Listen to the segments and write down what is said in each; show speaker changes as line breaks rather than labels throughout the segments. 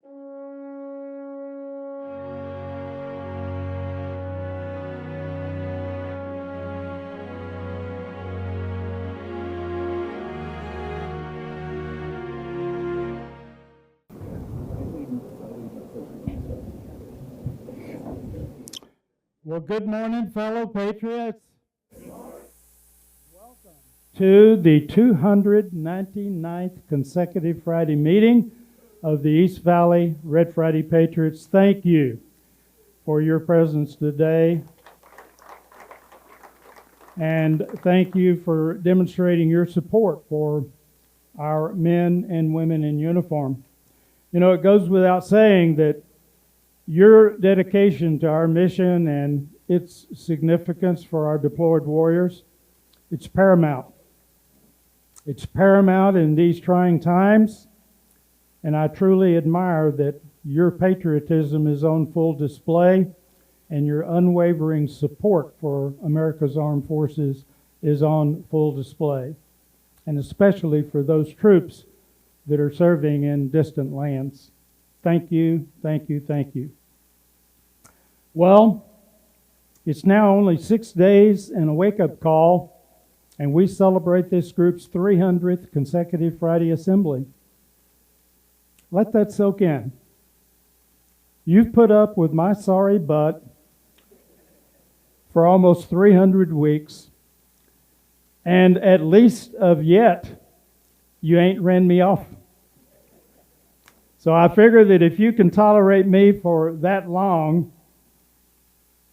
Well, good morning, fellow patriots. Welcome to the 299th consecutive Friday meeting of the East Valley Red Friday Patriots. Thank you for your presence today. And thank you for demonstrating your support for our men and women in uniform. You know, it goes without saying that your dedication to our mission and its significance for our deployed warriors, it's paramount. It's paramount in these trying times, and I truly admire that your patriotism is on full display and your unwavering support for America's armed forces is on full display, and especially for those troops that are serving in distant lands. Thank you, thank you, thank you. Well, it's now only 6 days and a wake-up call, and we celebrate this group's 300th consecutive Friday assembly. Let that soak in. You've put up with my sorry butt for almost 300 weeks, and at least of yet, you ain't ran me off. So I figure that if you can tolerate me for that long,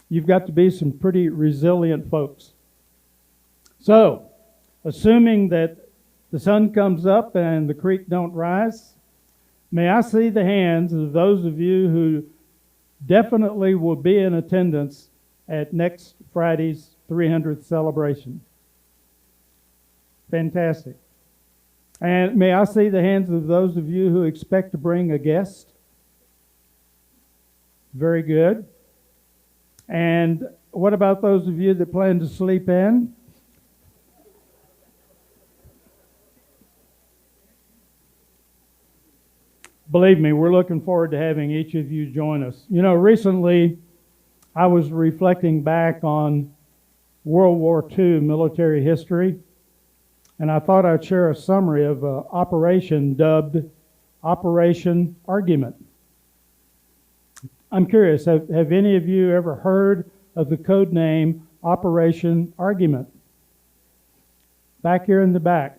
you've got to be some pretty resilient folks. So, assuming that the sun comes up and the creek don't rise, may I see the hands of those of you who definitely will be in attendance at next Friday's 300th celebration. Fantastic. And may I see the hands of those of you who expect to bring a guest? Very good. And what about those of you that plan to sleep in? Believe me, we're looking forward to having each of you join us. You know, recently I was reflecting back on World War II military history, and I thought I'd share a summary of an operation dubbed Operation Argument. I'm curious, have any of you ever heard of the code name Operation Argument? Back here in the back.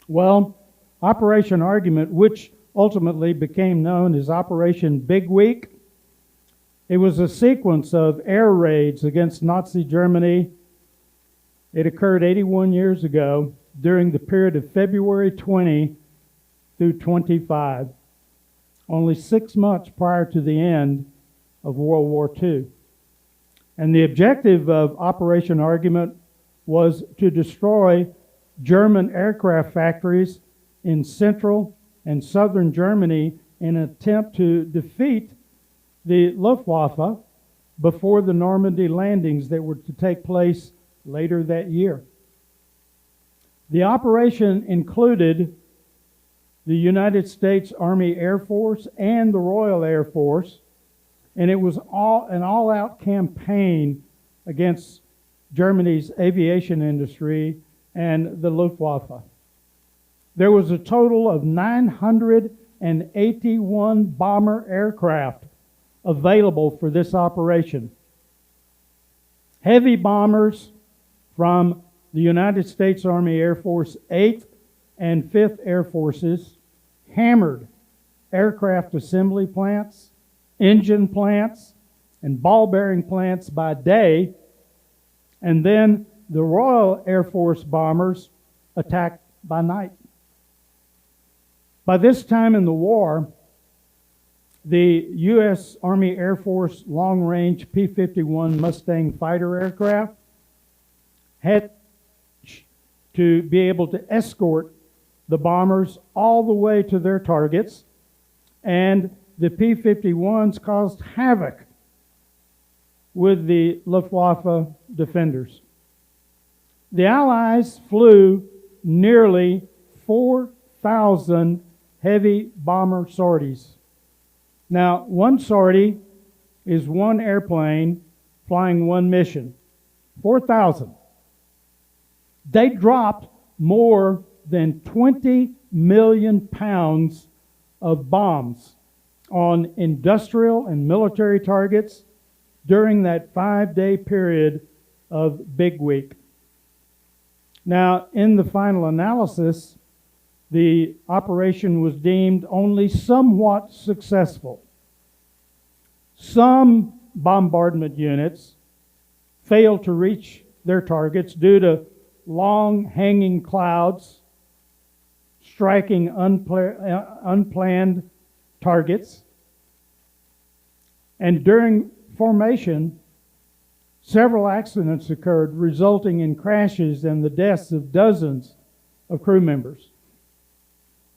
Well, Operation Argument, which ultimately became known as Operation Big Week, it was a sequence of air raids against Nazi Germany. It occurred 81 years ago during the period of February 20 through 25. Only 6 months prior to the end of World War II. And the objective of Operation Argument was to destroy German aircraft factories in central and southern Germany in an attempt to defeat the Luftwaffe before the Normandy landings that were to take place later that year. The operation included the United States Army Air Force and the Royal Air Force, and it was an all-out campaign against Germany's aviation industry and the Luftwaffe. There was a total of 981 bomber aircraft available for this operation. Heavy bombers from the United States Army Air Force 8th and 5th Air Forces hammered aircraft assembly plants, engine plants, and ball bearing plants by day, and then the Royal Air Force bombers attacked by night. By this time in the war, the U.S. Army Air Force long-range P-51 Mustang fighter aircraft had to be able to escort the bombers all the way to their targets, and the P-51s caused havoc with the Luftwaffe defenders. The Allies flew nearly 4,000 heavy bomber sorties. Now, one sortie is one airplane flying one mission. 4,000. They dropped more than 20 million pounds of bombs on industrial and military targets during that 5-day period of Big Week. Now, in the final analysis, the operation was deemed only somewhat successful. Some bombardment units failed to reach their targets due to long hanging clouds striking unplanned targets. And during formation, several accidents occurred, resulting in crashes and the deaths of dozens of crew members.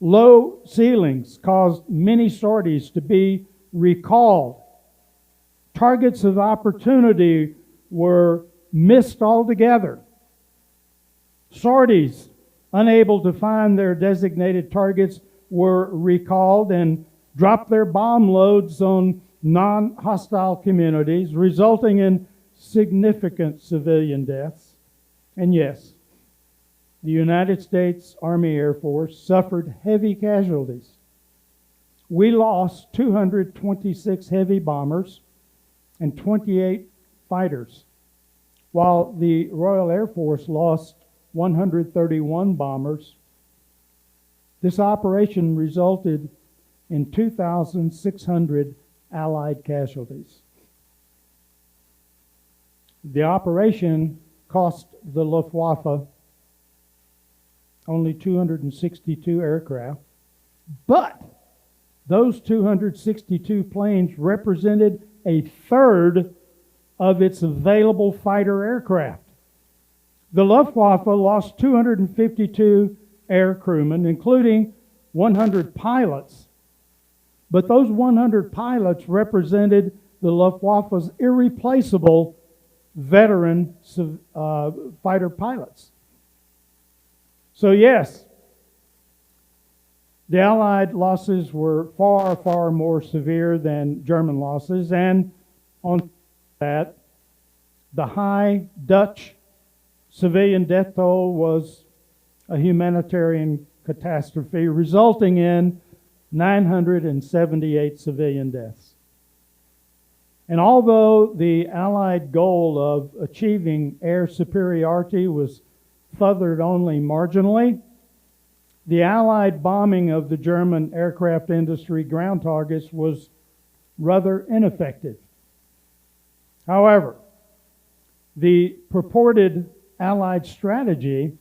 Low ceilings caused many sorties to be recalled. Targets of opportunity were missed altogether. Sorties unable to find their designated targets were recalled and dropped their bomb loads on non-hostile communities, resulting in significant civilian deaths. And yes, the United States Army Air Force suffered heavy casualties. We lost 226 heavy bombers and 28 fighters, while the Royal Air Force lost 131 bombers. This operation resulted in 2,600 Allied casualties. The operation cost the Luftwaffe only 262 aircraft, but those 262 planes represented a third of its available fighter aircraft. The Luftwaffe lost 252 air crewmen, including 100 pilots, but those 100 pilots represented the Luftwaffe's irreplaceable veteran fighter pilots. So yes, the Allied losses were far, far more severe than German losses, and on that, the high Dutch civilian death toll was a humanitarian catastrophe, resulting in 978 civilian deaths. And although the Allied goal of achieving air superiority was furthered only marginally, the Allied bombing of the German aircraft industry ground targets was rather ineffective. However, the purported Allied strategy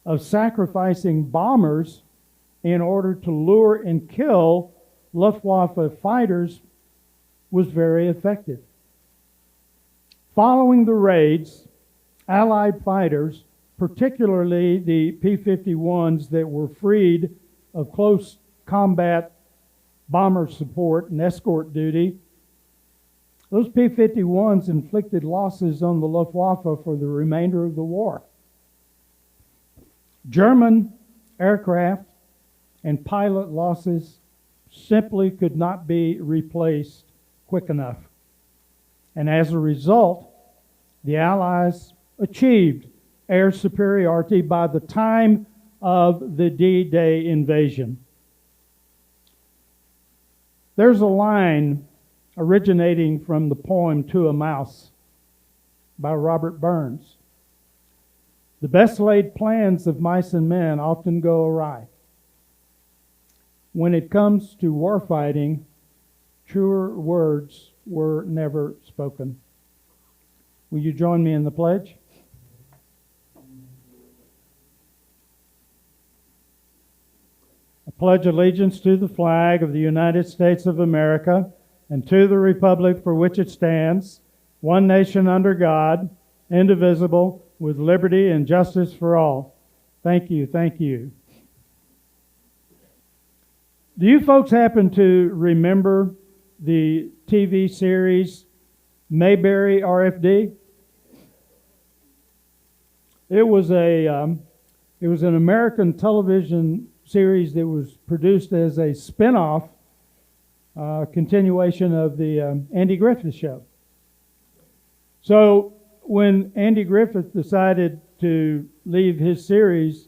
of sacrificing bombers in order to lure and kill Luftwaffe fighters was very effective. Following the raids, Allied fighters, particularly the P-51s that were freed of close combat bomber support and escort duty, those P-51s inflicted losses on the Luftwaffe for the remainder of the war. German aircraft and pilot losses simply could not be replaced quick enough. And as a result, the Allies achieved air superiority by the time of the D-Day invasion. There's a line originating from the poem To a Mouse by Robert Burns. The best laid plans of mice and men often go awry. When it comes to warfighting, truer words were never spoken. Will you join me in the pledge? I pledge allegiance to the flag of the United States of America and to the republic for which it stands, one nation under God, indivisible, with liberty and justice for all. Thank you, thank you. Do you folks happen to remember the TV series Mayberry R.E.D? It was an American television series that was produced as a spin-off continuation of the Andy Griffith Show. So when Andy Griffith decided to leave his series,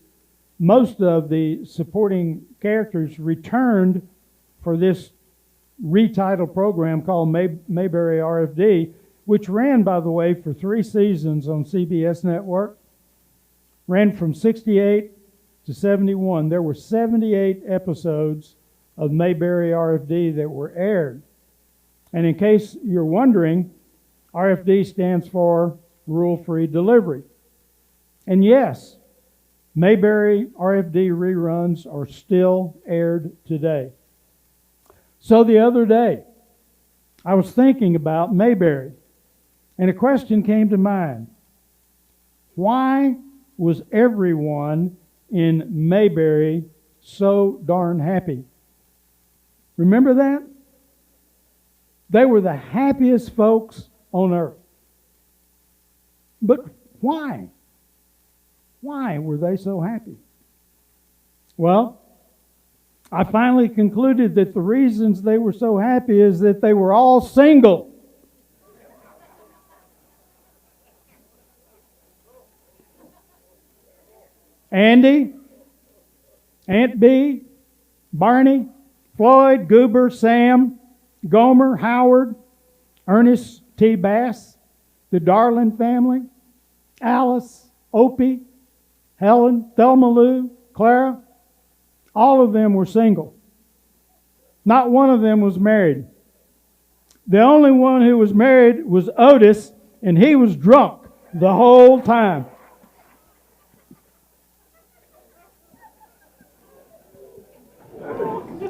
most of the supporting characters returned for this retitled program called Mayberry R.E.D., which ran, by the way, for 3 seasons on CBS Network. Ran from 68 to 71. There were 78 episodes of Mayberry R.E.D. that were aired. And in case you're wondering, R.E.D. stands for Rural-Free Delivery. And yes, Mayberry R.E.D. reruns are still aired today. So the other day, I was thinking about Mayberry, and a question came to mind. Why was everyone in Mayberry so darn happy? Remember that? They were the happiest folks on earth. But why? Why were they so happy? Well, I finally concluded that the reasons they were so happy is that they were all single. Andy, Aunt Bee, Barney, Floyd, Goober, Sam, Gomer, Howard, Ernest T. Bass, the Darling family, Alice, Opie, Helen, Thelma Lou, Clara, all of them were single. Not one of them was married. The only one who was married was Otis, and he was drunk the whole time.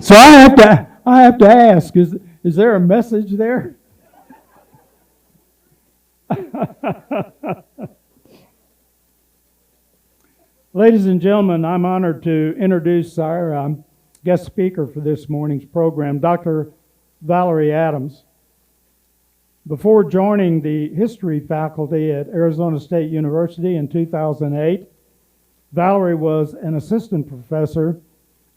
So I have to ask, is there a message there? Ladies and gentlemen, I'm honored to introduce our guest speaker for this morning's program, Dr. Valerie Adams. Before joining the history faculty at Arizona State University in 2008, Valerie was an assistant professor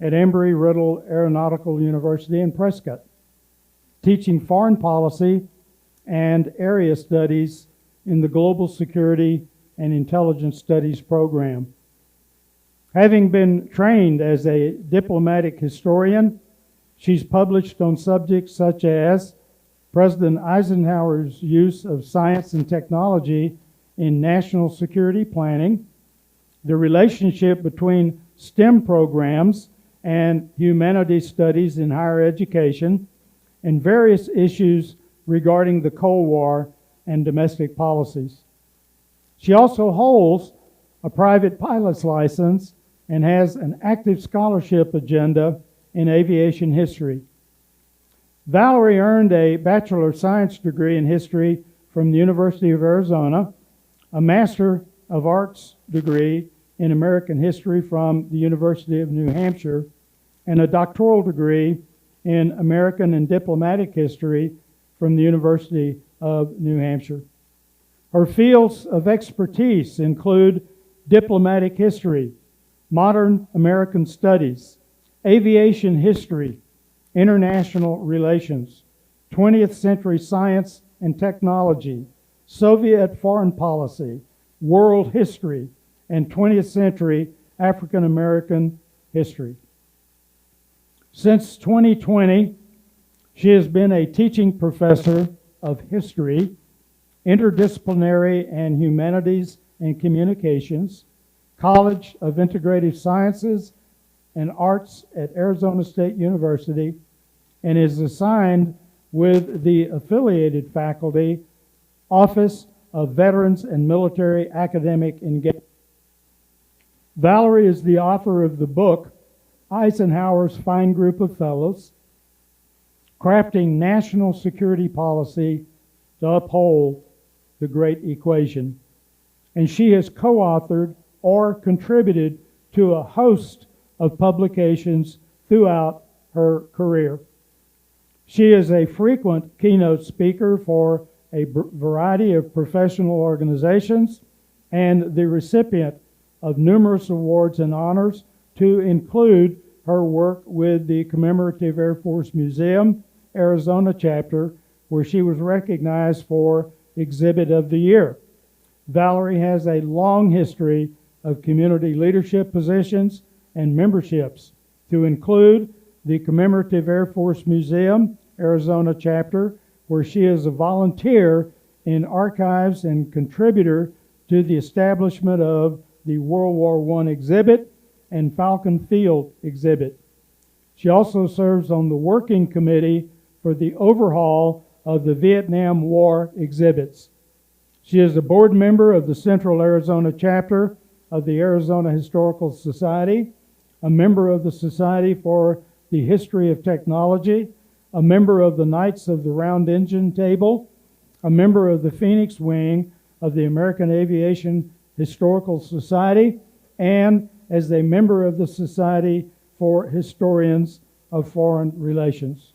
at Embry-Riddle Aeronautical University in Prescott, teaching foreign policy and area studies in the Global Security and Intelligence Studies program. Having been trained as a diplomatic historian, she's published on subjects such as President Eisenhower's use of science and technology in national security planning, the relationship between STEM programs and humanities studies in higher education, and various issues regarding the Cold War and domestic policies. She also holds a private pilot's license and has an active scholarship agenda in aviation history. Valerie earned a Bachelor of Science degree in history from the University of Arizona, a Master of Arts degree in American history from the University of New Hampshire, and a doctoral degree in American and diplomatic history from the University of New Hampshire. Her fields of expertise include diplomatic history, modern American studies, aviation history, international relations, 20th century science and technology, Soviet foreign policy, world history, and 20th century African American history. Since 2020, she has been a teaching professor of history, interdisciplinary and humanities and communications, College of Integrative Sciences and Arts at Arizona State University, and is assigned with the affiliated faculty Office of Veterans and Military Academic Engagement. Valerie is the author of the book Eisenhower's Fine Group of Fellows, Crafting National Security Policy to Uphold the Great Equation. And she has co-authored or contributed to a host of publications throughout her career. She is a frequent keynote speaker for a variety of professional organizations and the recipient of numerous awards and honors, to include her work with the Commemorative Air Force Museum, Arizona chapter, where she was recognized for Exhibit of the Year. Valerie has a long history of community leadership positions and memberships, to include the Commemorative Air Force Museum, Arizona chapter, where she is a volunteer in archives and contributor to the establishment of the World War I exhibit and Falcon Field exhibit. She also serves on the working committee for the overhaul of the Vietnam War exhibits. She is a board member of the Central Arizona chapter of the Arizona Historical Society, a member of the Society for the History of Technology, a member of the Knights of the Round Engine Table, a member of the Phoenix Wing of the American Aviation Historical Society, and as a member of the Society for Historians of Foreign Relations.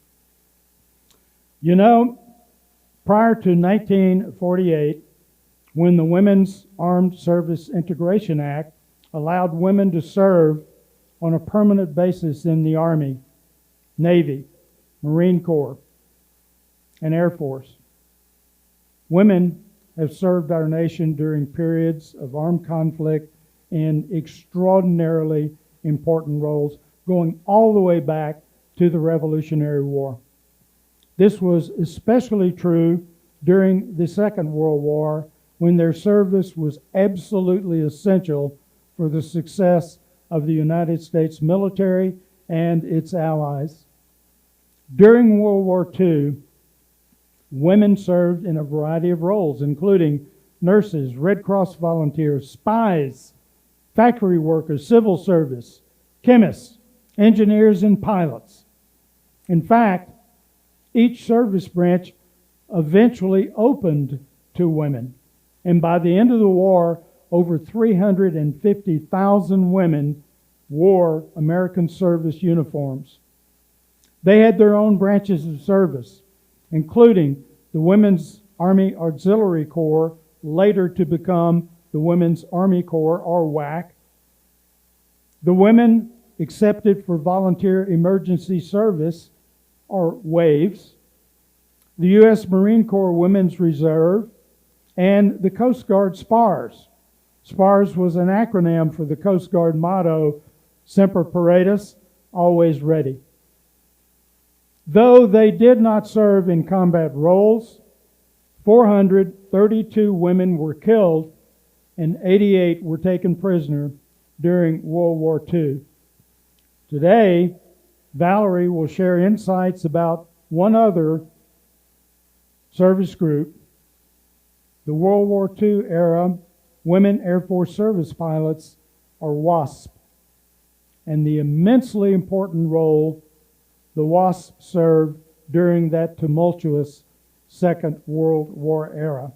You know, prior to 1948, when the Women's Armed Service Integration Act allowed women to serve on a permanent basis in the Army, Navy, Marine Corps, and Air Force, women have served our nation during periods of armed conflict in extraordinarily important roles, going all the way back to the Revolutionary War. This was especially true during the Second World War, when their service was absolutely essential for the success of the United States military and its allies. During World War II, women served in a variety of roles, including nurses, Red Cross volunteers, spies, factory workers, civil service, chemists, engineers, and pilots. In fact, each service branch eventually opened to women. And by the end of the war, over 350,000 women wore American service uniforms. They had their own branches of service, including the Women's Army Auxiliary Corps, later to become the Women's Army Corps, or WAC. The women accepted for volunteer emergency service, or WAVES. The U.S. Marine Corps Women's Reserve, and the Coast Guard SPARS. SPARS was an acronym for the Coast Guard motto, Semper Paratus, always ready. Though they did not serve in combat roles, 432 women were killed and 88 were taken prisoner during World War II. Today, Valerie will share insights about one other service group, the World War II era Women Air Force Service Pilots, or WASP, and the immensely important role the WASP served during that tumultuous Second World War era.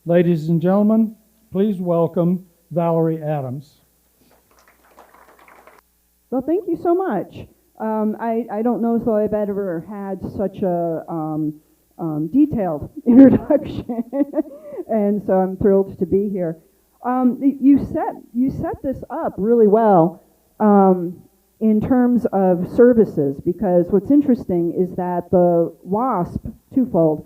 Ladies and gentlemen, please welcome Valerie Adams.
Well, thank you so much. I don't know if I've ever had such a detailed introduction, and so I'm thrilled to be here. You set this up really well in terms of services, because what's interesting is that the WASP, twofold,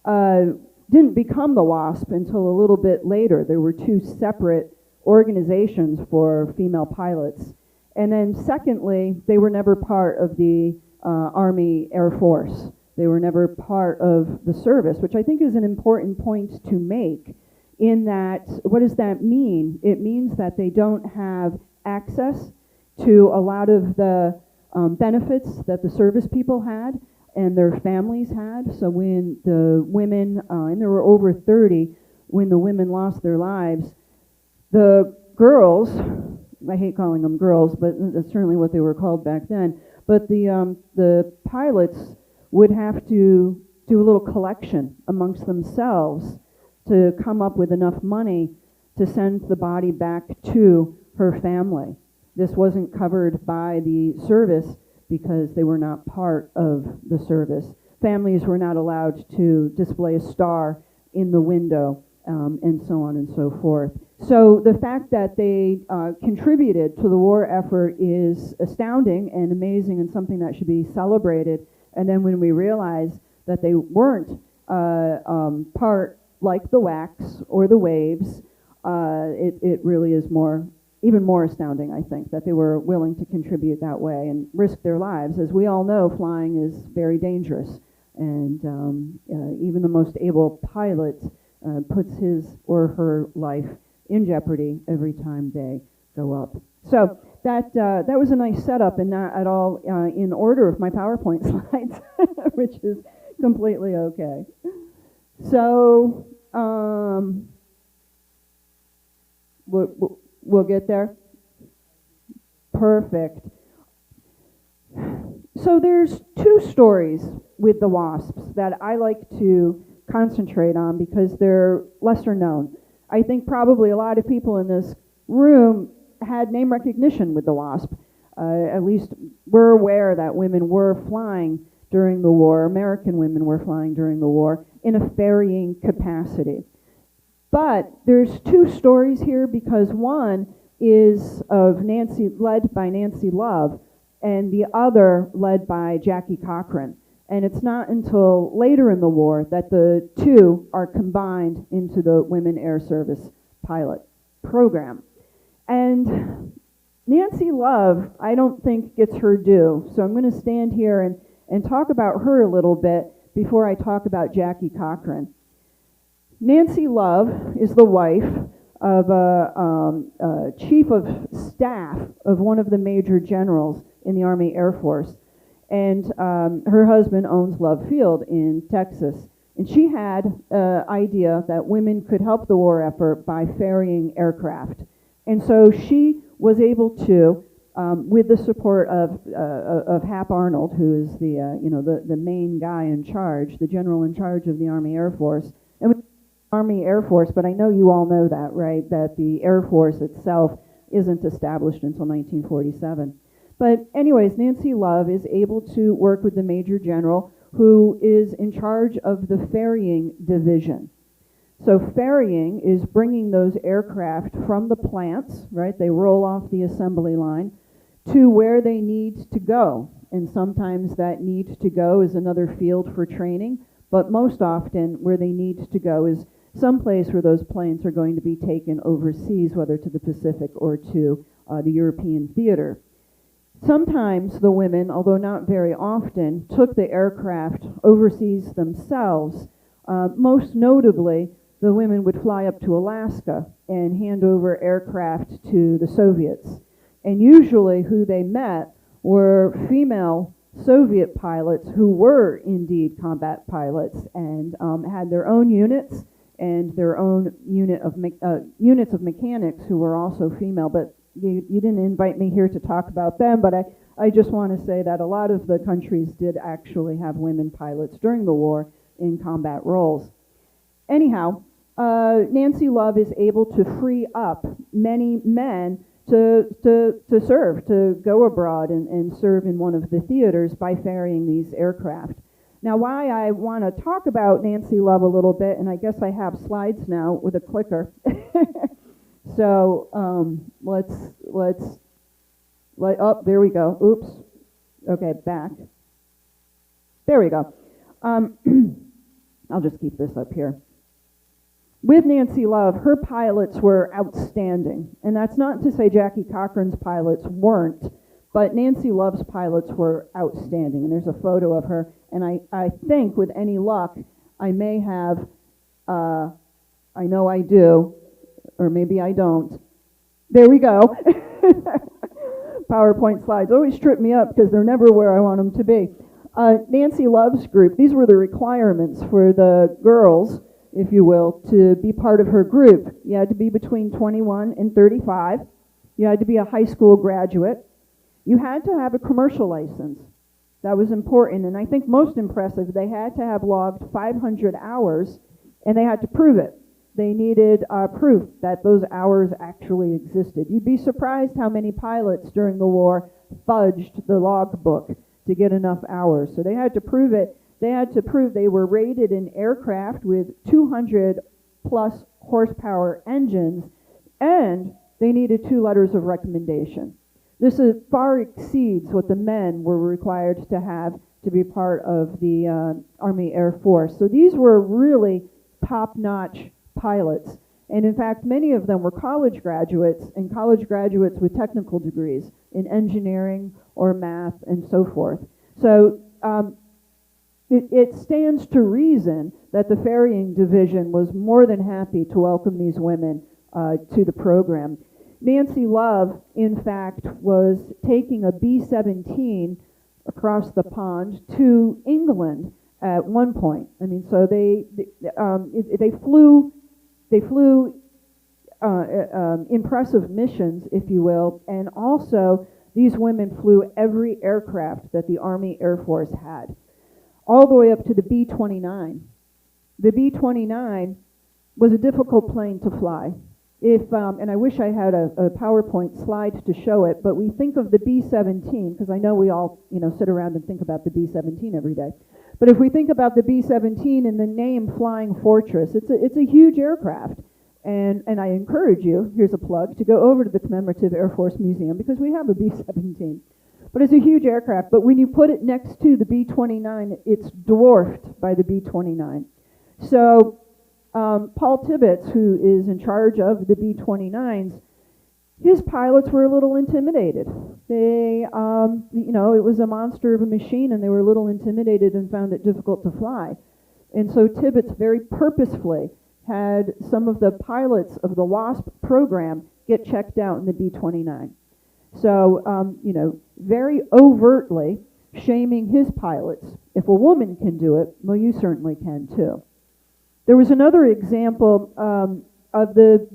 didn't become the WASP until a little bit later. There were two separate organizations for female pilots. And then secondly, they were never part of the Army Air Force. They were never part of the service, which I think is an important point to make, in that, what does that mean? It means that they don't have access to a lot of the benefits that the service people had and their families had. So when the women, and there were over 30, when the women lost their lives, the girls, I hate calling them girls, but that's certainly what they were called back then, but the pilots would have to do a little collection amongst themselves to come up with enough money to send the body back to her family. This wasn't covered by the service because they were not part of the service. Families were not allowed to display a star in the window and so on and so forth. So the fact that they contributed to the war effort is astounding and amazing and something that should be celebrated. And then when we realize that they weren't part like the WACs or the waves, it really is even more astounding, I think, that they were willing to contribute that way and risk their lives. As we all know, flying is very dangerous, and even the most able pilot puts his or her life in jeopardy every time they go up. So that was a nice setup, and not at all in order of my PowerPoint slides, which is completely okay. So we'll get there. Perfect. So there's two stories with the WASPs that I like to concentrate on because they're lesser known. I think probably a lot of people in this room had name recognition with the WASP. At least we're aware that women were flying during the war, American women were flying during the war in a ferrying capacity. But there's two stories here because one is led by Nancy Love, and the other led by Jackie Cochran. And it's not until later in the war that the two are combined into the Women Air Service pilot program. And Nancy Love, I don't think gets her due. So I'm going to stand here and talk about her a little bit before I talk about Jackie Cochran. Nancy Love is the wife of a chief of staff of one of the major generals in the Army Air Force. And her husband owns Love Field in Texas. And she had an idea that women could help the war effort by ferrying aircraft. And so she was able to, with the support of Hap Arnold, who is the main guy in charge, the general in charge of the Army Air Force, and with Army Air Force, but I know you all know that, right? That the Air Force itself isn't established until 1947. But anyways, Nancy Love is able to work with the Major General who is in charge of the ferrying division. So ferrying is bringing those aircraft from the plants, right? They roll off the assembly line to where they need to go. And sometimes that need to go is another field for training, but most often where they need to go is someplace where those planes are going to be taken overseas, whether to the Pacific or to the European theater. Sometimes the women, although not very often, took the aircraft overseas themselves. Most notably, the women would fly up to Alaska and hand over aircraft to the Soviets. And usually who they met were female Soviet pilots who were indeed combat pilots and had their own units and their own units of mechanics who were also female. But you didn't invite me here to talk about them, but I just want to say that a lot of the countries did actually have women pilots during the war in combat roles. Anyhow, Nancy Love is able to free up many men to serve, to go abroad and serve in one of the theaters by ferrying these aircraft. Now, why I want to talk about Nancy Love a little bit, and I guess I have slides now with a clicker. So oh, there we go. Oops. Okay, back. There we go. I'll just keep this up here. With Nancy Love, her pilots were outstanding. And that's not to say Jackie Cochran's pilots weren't, but Nancy Love's pilots were outstanding. And there's a photo of her. And I think with any luck, I may have, I know I do, or maybe I don't. There we go. PowerPoint slides always trip me up because they're never where I want them to be. Nancy Love's group, these were the requirements for the girls, if you will, to be part of her group. You had to be between 21 and 35. You had to be a high school graduate. You had to have a commercial license. That was important, and I think most impressive, they had to have logged 500 hours, and they had to prove it. They needed proof that those hours actually existed. You'd be surprised how many pilots during the war fudged the logbook to get enough hours. So they had to prove it. They had to prove they were rated in aircraft with 200 plus horsepower engines, and they needed 2 letters of recommendation. This far exceeds what the men were required to have to be part of the Army Air Force. So these were really top-notch pilots. And in fact, many of them were college graduates, and college graduates with technical degrees in engineering or math and so forth. So it stands to reason that the ferrying division was more than happy to welcome these women to the program. Nancy Love, in fact, was taking a B-17 across the pond to England at one point. I mean, so they flew impressive missions, if you will, and also these women flew every aircraft that the Army Air Force had, all the way up to the B-29. The B-29 was a difficult plane to fly. And I wish I had a PowerPoint slide to show it, but we think of the B-17, because I know we all sit around and think about the B-17 every day. But if we think about the B-17 and the name Flying Fortress, it's a huge aircraft. And I encourage you, here's a plug, to go over to the Commemorative Air Force Museum, because we have a B-17. But it's a huge aircraft. But when you put it next to the B-29, it's dwarfed by the B-29. So Paul Tibbets, who is in charge of the B-29s, his pilots were a little intimidated. They, it was a monster of a machine, and they were a little intimidated and found it difficult to fly. And so Tibbets very purposefully had some of the pilots of the WASP program get checked out in the B-29. So, very overtly shaming his pilots. If a woman can do it, well, you certainly can too. There was another example of the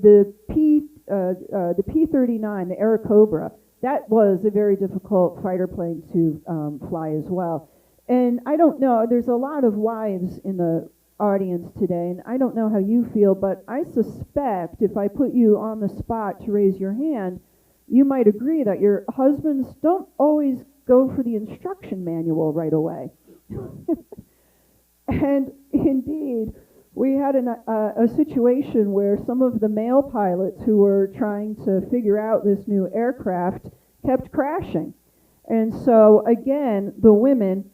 P-39, the Airacobra. That was a very difficult fighter plane to fly as well. And I don't know, there's a lot of wives in the audience today, and I don't know how you feel, but I suspect if I put you on the spot to raise your hand, you might agree that your husbands don't always go for the instruction manual right away. And indeed, we had a situation where some of the male pilots who were trying to figure out this new aircraft kept crashing. And so, again, the women,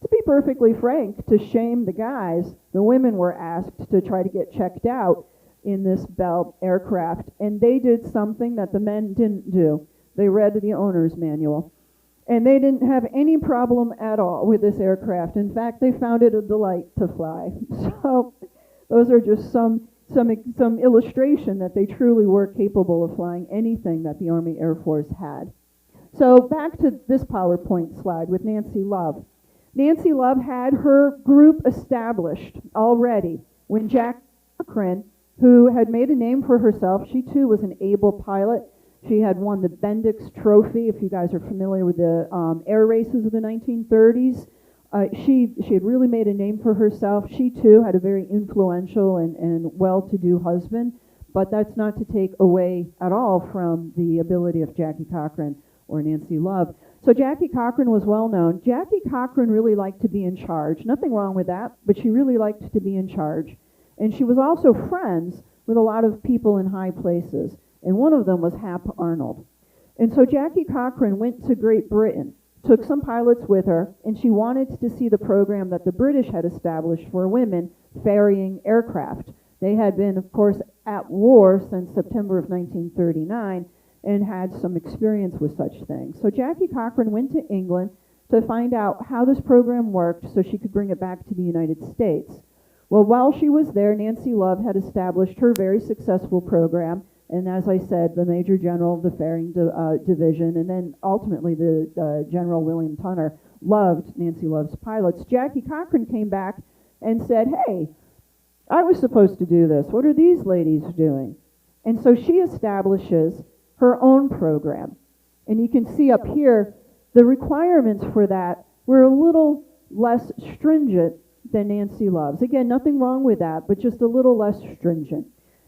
to be perfectly frank, to shame the guys, the women were asked to try to get checked out in this Bell aircraft. And they did something that the men didn't do. They read the owner's manual. And they didn't have any problem at all with this aircraft. In fact, they found it a delight to fly. So those are just some illustration that they truly were capable of flying anything that the Army Air Force had. So back to this PowerPoint slide with Nancy Love. Nancy Love had her group established already when Jackie Cochran, who had made a name for herself, she too was an able pilot. She had won the Bendix Trophy, if you guys are familiar with the air races of the 1930s. She had really made a name for herself. She too had a very influential and well-to-do husband, but that's not to take away at all from the ability of Jackie Cochran or Nancy Love. So Jackie Cochran was well known. Jackie Cochran really liked to be in charge. Nothing wrong with that, but she really liked to be in charge. And she was also friends with a lot of people in high places. And one of them was Hap Arnold. And so Jackie Cochran went to Great Britain, took some pilots with her, and she wanted to see the program that the British had established for women ferrying aircraft. They had been, of course, at war since September of 1939 and had some experience with such things. So Jackie Cochran went to England to find out how this program worked so she could bring it back to the United States. Well, while she was there, Nancy Love had established her very successful program. And as I said, the Major General of the Ferrying Division, and then ultimately the General William Tunner, loved Nancy Love's pilots. Jackie Cochran came back and said, hey, I was supposed to do this. What are these ladies doing? And so she establishes her own program. And you can see up here, the requirements for that were a little less stringent than Nancy Love's. Again, nothing wrong with that, but just a little less stringent.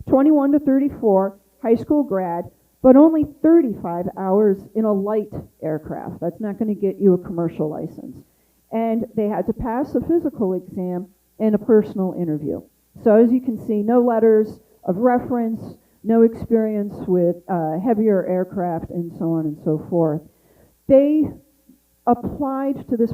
21 to 34, high school grad, but only 35 hours in a light aircraft. That's not going to get you a commercial license. And they had to pass a physical exam and a personal interview. So as you can see, no letters, of reference, no experience with heavier aircraft, and so on and so forth. They applied to this,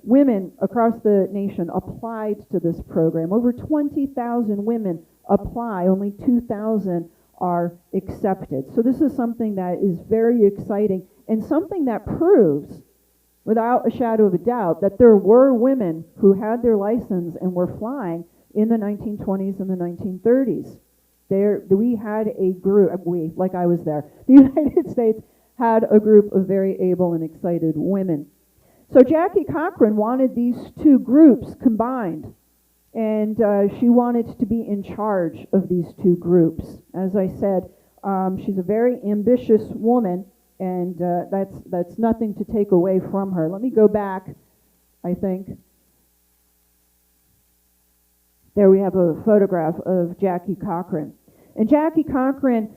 women across the nation applied to this program. Over 20,000 women apply, only 2,000 are accepted. So this is something that is very exciting and something that proves, without a shadow of a doubt, that there were women who had their license and were flying in the 1920s and the 1930s. We had a group, like I was there, the United States had a group of very able and excited women. So Jackie Cochran wanted these two groups combined, and she wanted to be in charge of these two groups. As I said, she's a very ambitious woman, and that's nothing to take away from her. Let me go back, I think. There we have a photograph of Jackie Cochran. And Jackie Cochran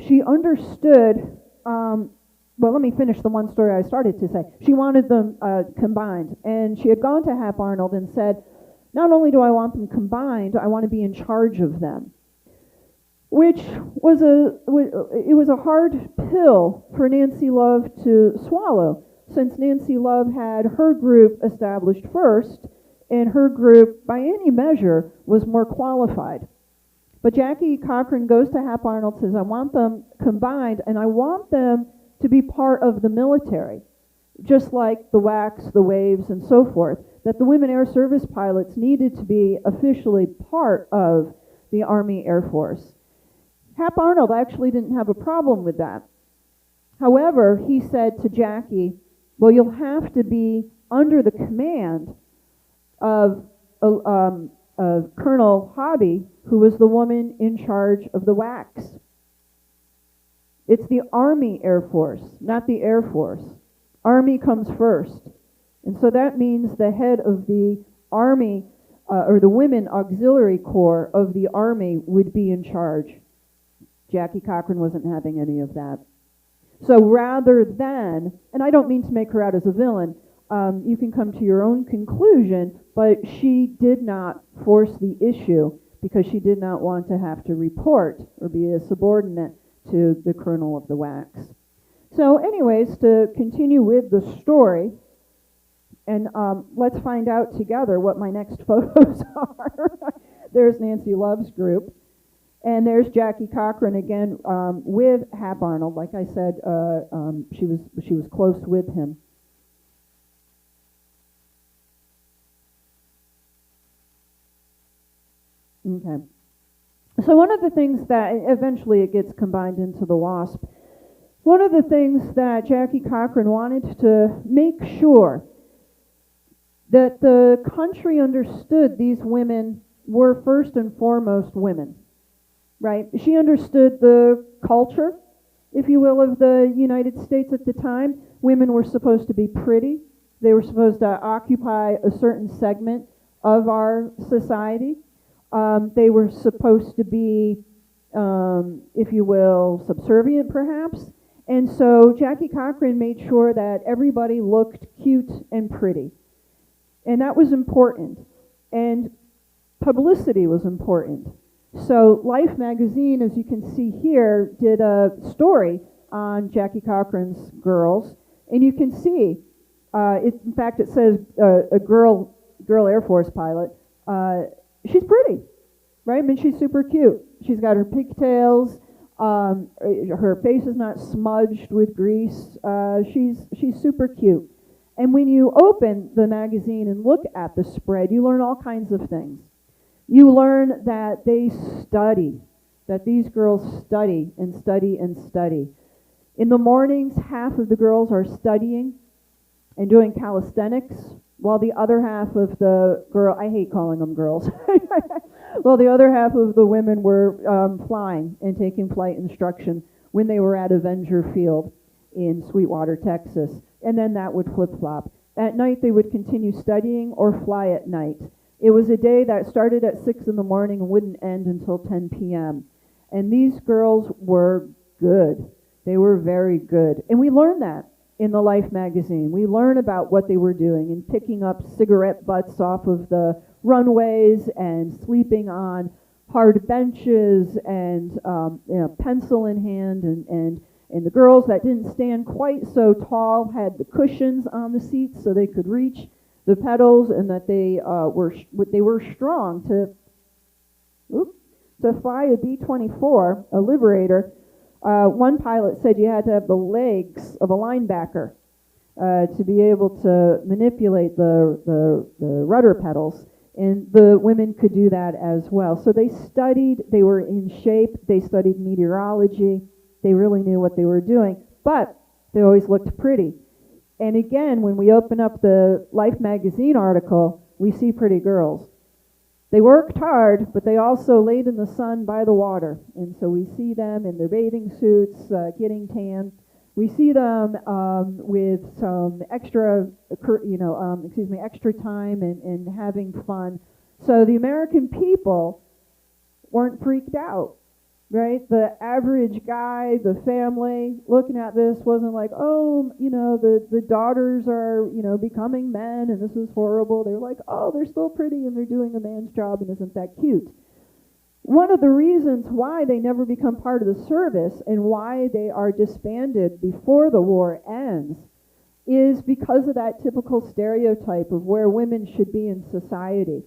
she understood, well, let me finish the one story I started to say. She wanted them combined. And she had gone to Hap Arnold and said, not only do I want them combined, I want to be in charge of them. Which was a hard pill for Nancy Love to swallow, since Nancy Love had her group established first, and her group, by any measure, was more qualified. But Jackie Cochran goes to Hap Arnold, says, I want them combined, and I want them to be part of the military, just like the WACs, the WAVES, and so forth, that the women air service pilots needed to be officially part of the Army Air Force. Hap Arnold actually didn't have a problem with that. However, he said to Jackie, well, you'll have to be under the command of Colonel Hobby, who was the woman in charge of the WACs. It's the Army Air Force, not the Air Force. Army comes first. And so that means the head of the Army, or the Women Auxiliary Corps of the Army would be in charge. Jackie Cochran wasn't having any of that. So rather than, and I don't mean to make her out as a villain, you can come to your own conclusion, but she did not force the issue because she did not want to have to report or be a subordinate to the colonel of the WACs. So anyways, to continue with the story, and let's find out together what my next photos are. There's Nancy Love's group. And there's Jackie Cochran again with Hap Arnold. Like I said, she was close with him. Okay. So one of the things that eventually it gets combined into the WASP. One of the things that Jackie Cochran wanted to make sure that the country understood these women were first and foremost women. Right? She understood the culture, if you will, of the United States at the time. Women were supposed to be pretty. They were supposed to occupy a certain segment of our society. They were supposed to be, if you will, subservient perhaps. And so Jackie Cochran made sure that everybody looked cute and pretty. And that was important. And publicity was important. So Life magazine, as you can see here, did a story on Jackie Cochran's girls, and you can see, in fact, it says a girl Air Force pilot. She's pretty, right? I mean, she's super cute. She's got her pigtails. Her face is not smudged with grease. She's super cute. And when you open the magazine and look at the spread, you learn all kinds of things. You learn that they study, that these girls study and study and study. In the mornings, half of the girls are studying and doing calisthenics, while the other half of I hate calling them girls, well, the other half of the women were flying and taking flight instruction when they were at Avenger Field in Sweetwater, Texas, and then that would flip-flop. At night, they would continue studying or fly at night. It was a day that started at 6 in the morning and wouldn't end until 10 p.m. And these girls were good. They were very good. And we learned that in the Life magazine. We learn about what they were doing and picking up cigarette butts off of the runways and sleeping on hard benches and pencil in hand, and the girls that didn't stand quite so tall had the cushions on the seats so they could reach the pedals, and that they were strong to fly a B-24, a Liberator. One pilot said you had to have the legs of a linebacker to be able to manipulate the rudder pedals, and the women could do that as well. So they studied, they were in shape, they studied meteorology, they really knew what they were doing, but they always looked pretty. And again, when we open up the Life magazine article, we see pretty girls. They worked hard, but they also laid in the sun by the water. And so we see them in their bathing suits, getting tan. We see them with some extra, extra time and having fun. So the American people weren't freaked out, right? The average guy, the family, looking at this wasn't like, oh, the daughters are, becoming men and this is horrible. They were like, oh, they're still pretty and they're doing a man's job and isn't that cute? One of the reasons why they never become part of the service and why they are disbanded before the war ends is because of that typical stereotype of where women should be in society.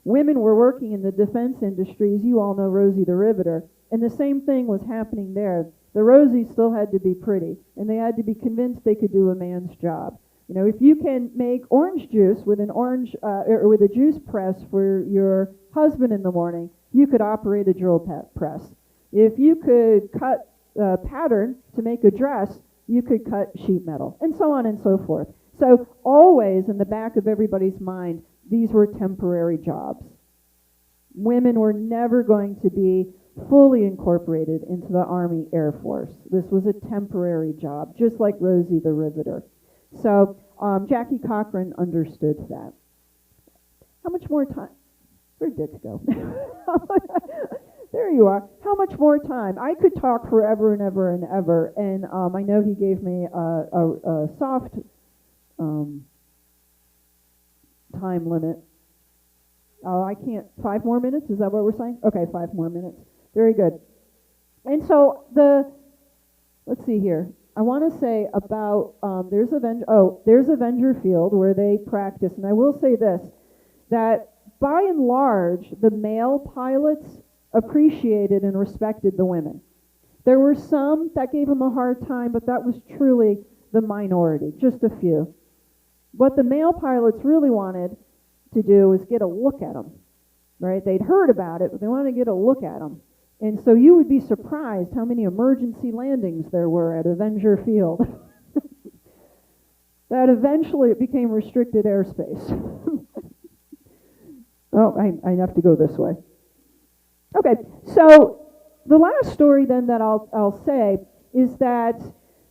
Women were working in the defense industries. You all know Rosie the Riveter. And the same thing was happening there. The Rosies still had to be pretty, and they had to be convinced they could do a man's job. If you can make orange juice with or with a juice press for your husband in the morning, you could operate a drill press. If you could cut a pattern to make a dress, you could cut sheet metal, and so on and so forth. So always in the back of everybody's mind, these were temporary jobs. Women were never going to be fully incorporated into the Army Air Force. This was a temporary job, just like Rosie the Riveter. So Jackie Cochran understood that. How much more time? Where'd Dick go? There you are. How much more time? I could talk forever and ever and ever, and I know he gave me a soft time limit. I can't. 5 more minutes? Is that what we're saying? Okay, 5 more minutes. Very good. And so let's see here. I want to say about there's Avenger Field where they practice, and I will say this, that by and large the male pilots appreciated and respected the women. There were some that gave them a hard time, but that was truly the minority, just a few. What the male pilots really wanted to do was get a look at them, right? They'd heard about it, but they wanted to get a look at them. And so you would be surprised how many emergency landings there were at Avenger Field. That eventually it became restricted airspace. Oh, I have to go this way. Okay, so the last story then that I'll say is that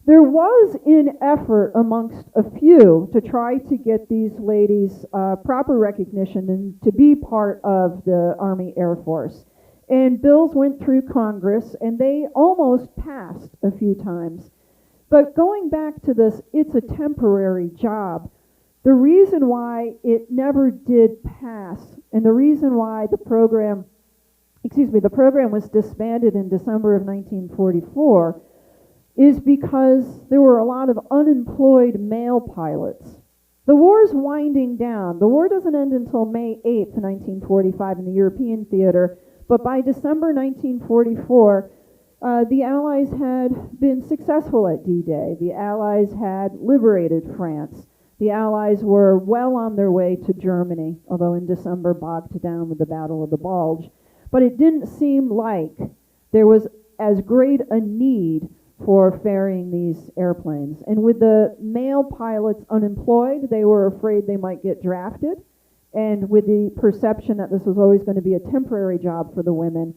there was an effort amongst a few to try to get these ladies proper recognition and to be part of the Army Air Force. And bills went through Congress, and they almost passed a few times. But going back to this, it's a temporary job. The reason why it never did pass, and the reason why the program was disbanded in December of 1944, is because there were a lot of unemployed male pilots. The war's winding down. The war doesn't end until May 8th, 1945 in the European theater, but by December 1944, the Allies had been successful at D-Day. The Allies had liberated France. The Allies were well on their way to Germany, although in December bogged down with the Battle of the Bulge. But it didn't seem like there was as great a need for ferrying these airplanes. And with the male pilots unemployed, they were afraid they might get drafted. And with the perception that this was always going to be a temporary job for the women,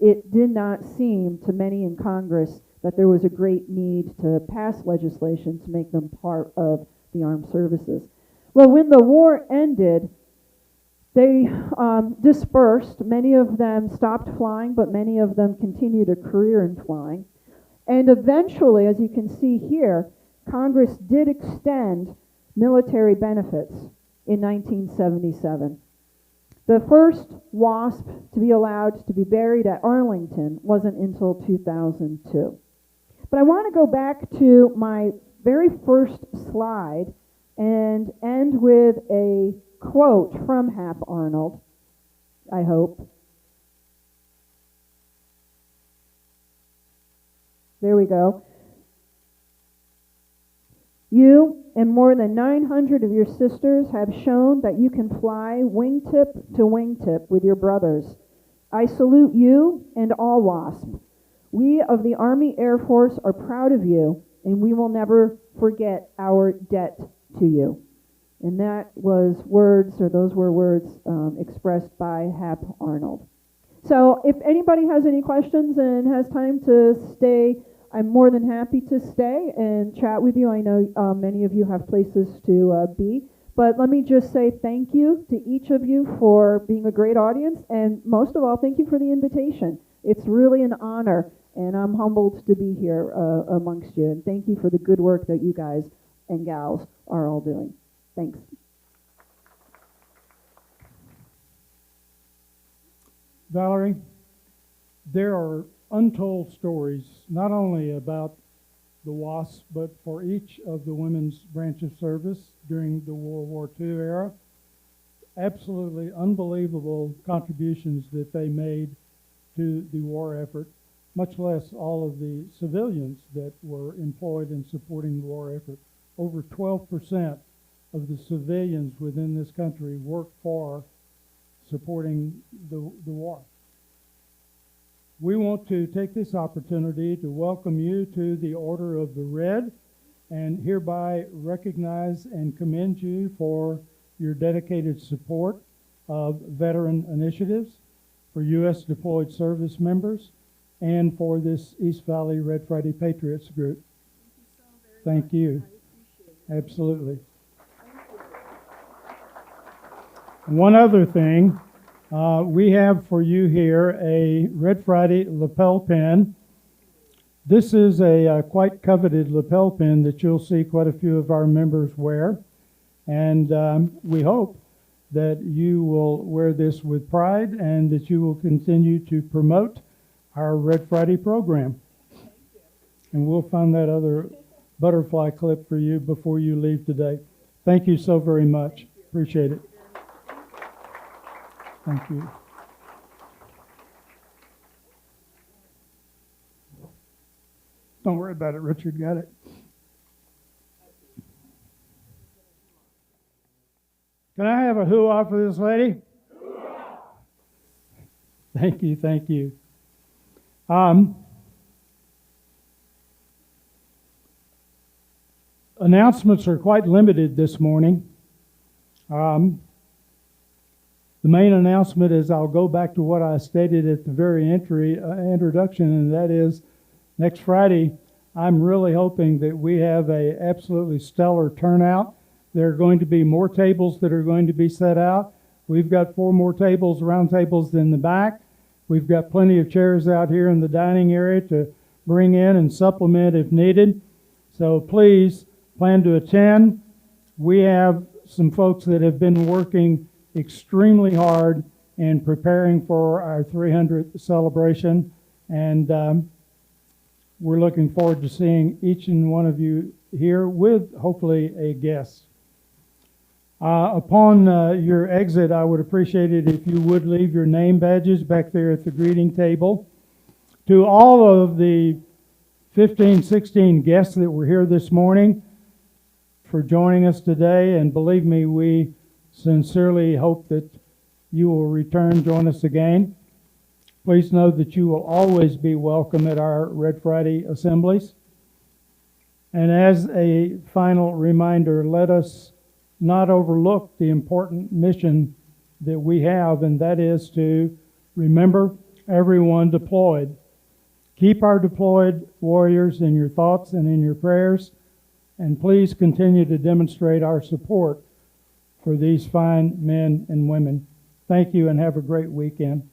it did not seem to many in Congress that there was a great need to pass legislation to make them part of the armed services. Well, when the war ended, they dispersed. Many of them stopped flying, but many of them continued a career in flying. And eventually, as you can see here, Congress did extend military benefits in 1977. The first WASP to be allowed to be buried at Arlington wasn't until 2002. But I want to go back to my very first slide and end with a quote from Hap Arnold, I hope. There we go. You and more than 900 of your sisters have shown that you can fly wingtip to wingtip with your brothers. I salute you and all WASP. We of the Army Air Force are proud of you, and we will never forget our debt to you. And that was words, or those were words expressed by Hap Arnold. So if anybody has any questions and has time to stay, I'm more than happy to stay and chat with you. I know many of you have places to be. But let me just say thank you to each of you for being a great audience. And most of all, thank you for the invitation. It's really an honor, and I'm humbled to be here amongst you. And thank you for the good work that you guys and gals are all doing. Thanks.
Valerie, there are untold stories, not only about the WASP, but for each of the women's branch of service during the World War II era. Absolutely unbelievable contributions that they made to the war effort, much less all of the civilians that were employed in supporting the war effort. Over 12% of the civilians within this country worked for supporting the war. We want to take this opportunity to welcome you to the Order of the R.E.D. and hereby recognize and commend you for your dedicated support of veteran initiatives, for U.S. deployed service members, and for this East Valley Red Friday Patriots group. Thank you. Absolutely. One other thing. We have for you here a Red Friday lapel pin. This is a quite coveted lapel pin that you'll see quite a few of our members wear. And we hope that you will wear this with pride and that you will continue to promote our Red Friday program. And we'll find that other butterfly clip for you before you leave today. Thank you so very much. Appreciate it. Thank you. Don't worry about it, Richard. Got it. Can I have a hoo-ah for this lady? Hoo-ah! Thank you, thank you. Announcements are quite limited this morning. The main announcement is I'll go back to what I stated at the very introduction, and that is next Friday, I'm really hoping that we have an absolutely stellar turnout. There are going to be more tables that are going to be set out. We've got 4 more tables, round tables in the back. We've got plenty of chairs out here in the dining area to bring in and supplement if needed. So please plan to attend. We have some folks that have been working extremely hard in preparing for our 300th celebration, and we're looking forward to seeing each and one of you here with hopefully a guest. Upon your exit, I would appreciate it if you would leave your name badges back there at the greeting table. To all of the 15, 16 guests that were here this morning for joining us today, and believe me, we sincerely hope that you will return, join us again. Please know that you will always be welcome at our Red Friday assemblies. And as a final reminder, let us not overlook the important mission that we have, and that is to remember everyone deployed. Keep our deployed warriors in your thoughts and in your prayers, and please continue to demonstrate our support for these fine men and women. Thank you and have a great weekend.